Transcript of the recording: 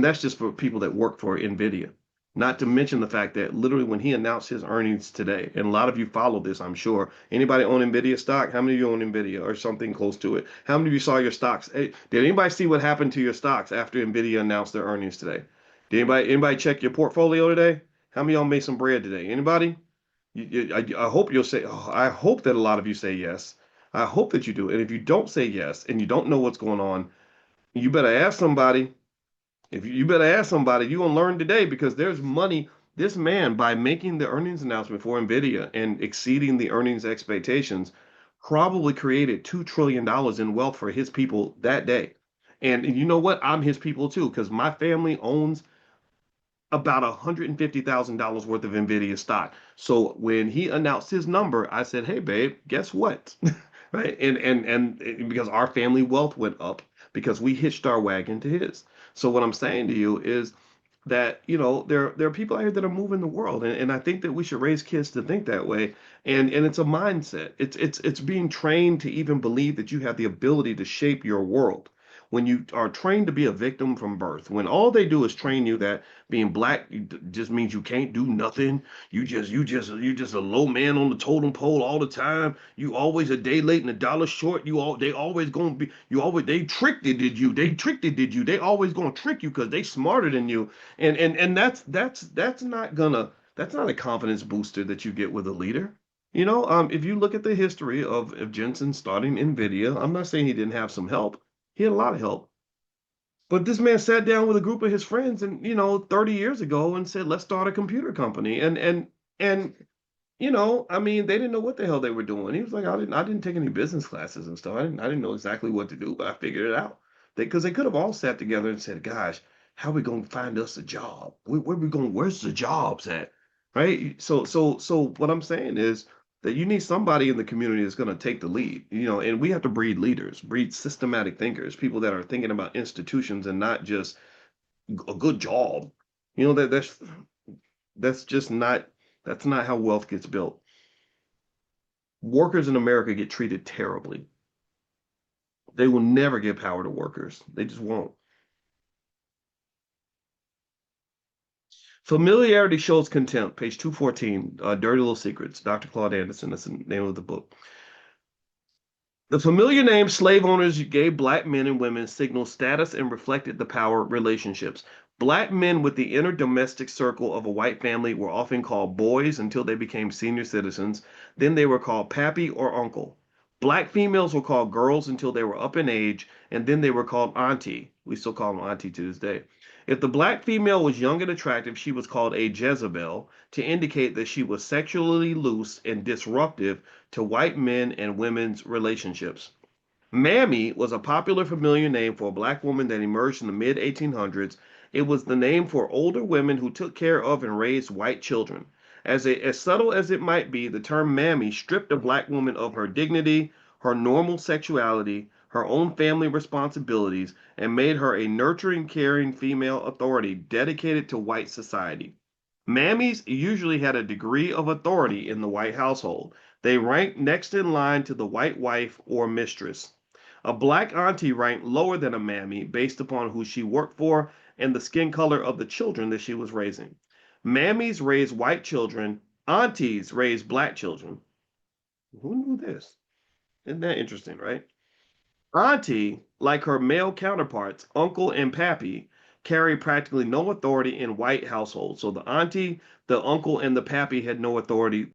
And that's just for people that work for NVIDIA. Not to mention the fact that literally when he announced his earnings today, and a lot of you follow this, I'm sure. Anybody own NVIDIA stock? How many of you own NVIDIA or something close to it? How many of you saw your stocks? Hey, did anybody see what happened to your stocks after NVIDIA announced their earnings today? Did anybody check your portfolio today? How many of y'all made some bread today? Anybody? I hope you'll say, oh, I hope that a lot of you say yes. I hope that you do. And if you don't say yes and you don't know what's going on, you better ask somebody. If you better ask somebody, you're gonna learn today because there's money. This man, by making the earnings announcement for NVIDIA and exceeding the earnings expectations, probably created $2 trillion in wealth for his people that day. And you know what? I'm his people too, because my family owns about $150,000 worth of NVIDIA stock. So when he announced his number, I said, "Hey, babe, guess what?" Right? And because our family wealth went up because we hitched our wagon to his. So what I'm saying to you is that there are people out here that are moving the world, and I think that we should raise kids to think that way. And it's a mindset. It's being trained to even believe that you have the ability to shape your world. When you are trained to be a victim from birth, when all they do is train you that being black just means you can't do nothing, you just a low man on the totem pole all the time. You always a day late and a dollar short. They always gonna be you always they tricked it did you they tricked it did you they always gonna trick you because they smarter than you. And that's not a confidence booster that you get with a leader. If you look at the history of Jensen starting NVIDIA, I'm not saying he didn't have some help. He had a lot of help. But this man sat down with a group of his friends and 30 years ago and said, "Let's start a computer company." And I mean, they didn't know what the hell they were doing. He was like, I didn't take any business classes and stuff. I didn't know exactly what to do, but I figured it out. Because they could have all sat together and said, "Gosh, how are we gonna find us a job? Where's the jobs at?" Right? So what I'm saying is that you need somebody in the community that's gonna take the lead, and we have to breed leaders, breed systematic thinkers, people that are thinking about institutions and not just a good job. That's just not that's not how wealth gets built. Workers in America get treated terribly. They will never give power to workers. They just won't. Familiarity shows contempt, page 214, Dirty Little Secrets, Dr. Claude Anderson. That's the name of the book. The familiar name slave owners gave black men and women signaled status and reflected the power relationships. Black men with the inner domestic circle of a white family were often called boys until they became senior citizens. Then they were called pappy or uncle. Black females were called girls until they were up in age, and then they were called auntie. We still call them auntie to this day. If the black female was young and attractive, she was called a Jezebel to indicate that she was sexually loose and disruptive to white men and women's relationships. Mammy was a popular familiar name for a black woman that emerged in the mid 1800s. It was the name for older women who took care of and raised white children. As subtle as it might be, the term mammy stripped a black woman of her dignity, her normal sexuality, her own family responsibilities, and made her a nurturing, caring female authority dedicated to white society. Mammies usually had a degree of authority in the white household. They ranked next in line to the white wife or mistress. A black auntie ranked lower than a mammy based upon who she worked for and the skin color of the children that she was raising. Mammies raised white children, aunties raised black children. Who knew this? Isn't that interesting, right? Auntie, like her male counterparts, uncle and pappy, carry practically no authority in white households. So the auntie, the uncle, and the pappy had no authority